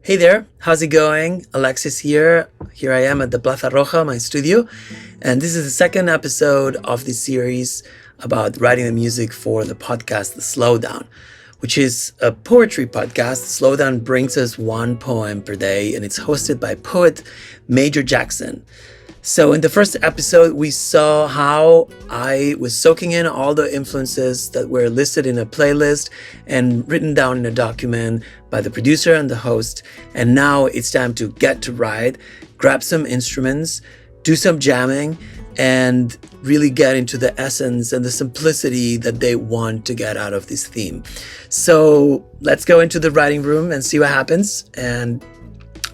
Hey there, how's it going? Alexis here. Here I am at the Plaza Roja, my studio. And this is the second episode of this series about writing the music for the podcast, The Slowdown, which is a poetry podcast. Slowdown brings us one poem per day, and it's hosted by poet Major Jackson. So in the first episode, we saw how I was soaking in all the influences that were listed in a playlist and written down in a document by the producer and the host. And now it's time to get to write, grab some instruments, do some jamming, and really get into the essence and the simplicity that they want to get out of this theme. So let's go into the writing room and see what happens. And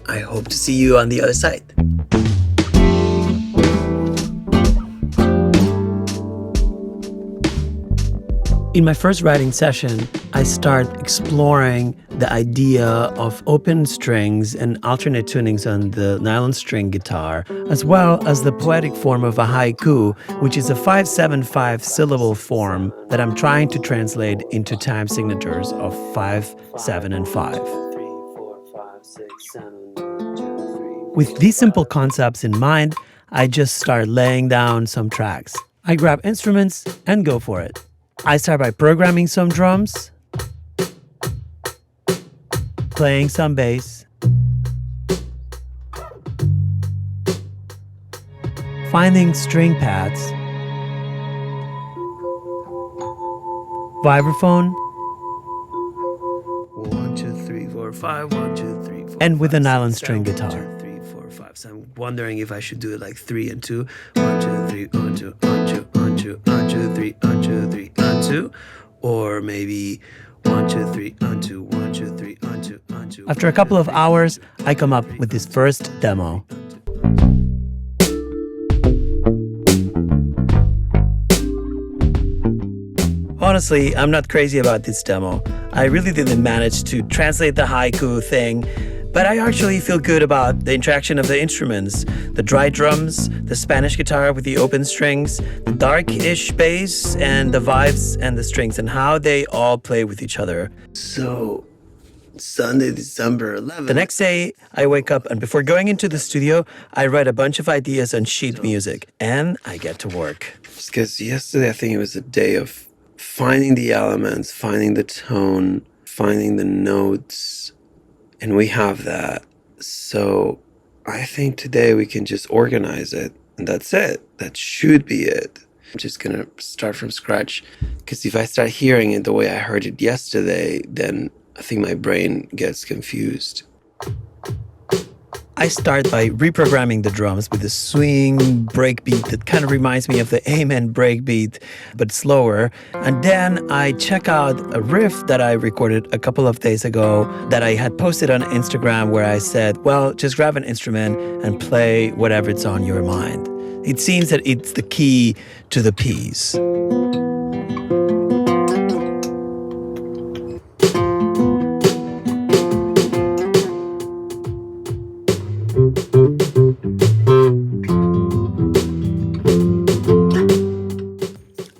I hope to see you on the other side. In my first writing session, I start exploring the idea of open strings and alternate tunings on the nylon string guitar, as well as the poetic form of a haiku, which is a 5/7/5 syllable form that I'm trying to translate into time signatures of 5, 7, and 5. With these simple concepts in mind, I just start laying down some tracks. I grab instruments and go for it. I start by programming some drums, playing some bass, finding string pads, vibraphone, 1, 2, 3, 4, 5, 1, 2, 3, 4, and with a 5, nylon 6, string 7, guitar. 1, 2, 3, 4, 5. So I'm wondering if I should do it like 3 and 2. 1, 2, 3, 1, 2, 1, 2, 1, 2, 1, 2, 3, 1, 2, 3, 1, 2. Or maybe 1, 2, 3, 1, 2, 1, 2, 3, 1, 2, 1, 2. After a couple of hours, I come up with this first demo. Honestly, I'm not crazy about this demo. I really didn't manage to translate the haiku thing, but I actually feel good about the interaction of the instruments, the dry drums, the Spanish guitar with the open strings, the dark-ish bass, and the vibes and the strings, and how they all play with each other. So, Sunday, December 11th. The next day, I wake up, and before going into the studio, I write a bunch of ideas on sheet music, and I get to work. Because yesterday, I think it was a day of finding the elements, finding the tone, finding the notes, and we have that. So I think today we can just organize it, and that's it. That should be it. I'm just gonna start from scratch, because if I start hearing it the way I heard it yesterday, then I think my brain gets confused. I start by reprogramming the drums with a swing breakbeat that kind of reminds me of the Amen breakbeat, but slower. And then I check out a riff that I recorded a couple of days ago that I had posted on Instagram, where I said, well, just grab an instrument and play whatever's on your mind. It seems that it's the key to the piece.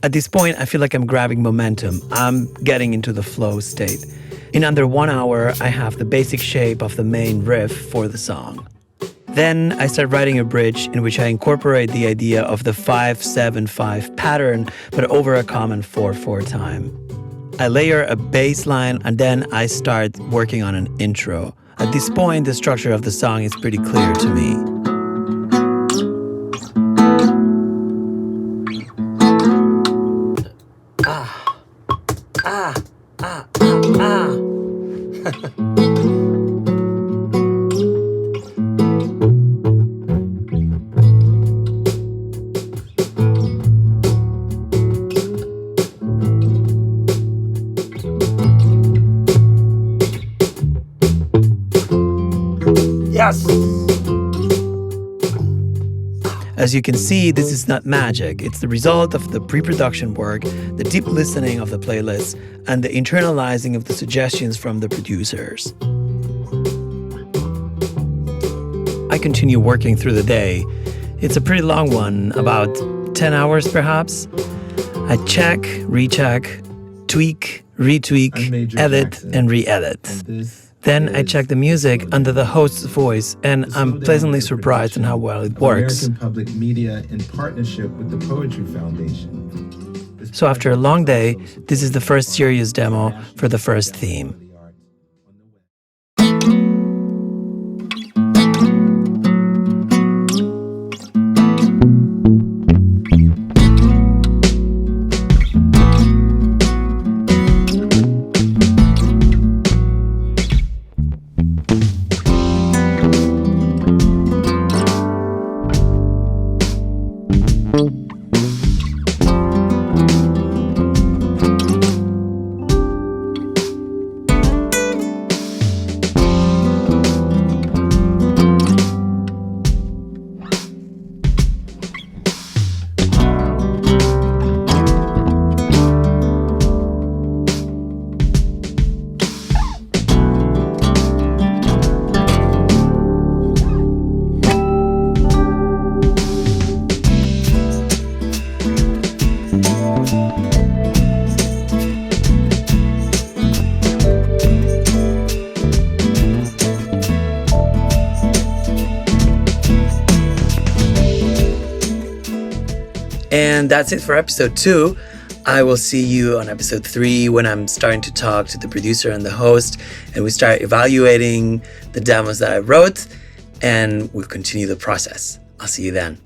At this point, I feel like I'm grabbing momentum. I'm getting into the flow state. In under 1 hour, I have the basic shape of the main riff for the song. Then I start writing a bridge in which I incorporate the idea of the 5/7/5 pattern, but over a common 4/4 time. I layer a bass line, and then I start working on an intro. At this point, the structure of the song is pretty clear to me. Yes! As you can see, this is not magic. It's the result of the pre-production work, the deep listening of the playlists, and the internalizing of the suggestions from the producers. I continue working through the day. It's a pretty long one, about 10 hours perhaps. I check, recheck, tweak, retweak, edit, and re-edit. Then I check the music under the host's voice, and I'm pleasantly surprised in how well it works. American Public Media in partnership with the Poetry Foundation. So after a long day, this is the first serious demo for the first theme. And that's it for episode 2. I will see you on episode 3 when I'm starting to talk to the producer and the host, and we start evaluating the demos that I wrote, and we'll continue the process. I'll see you then.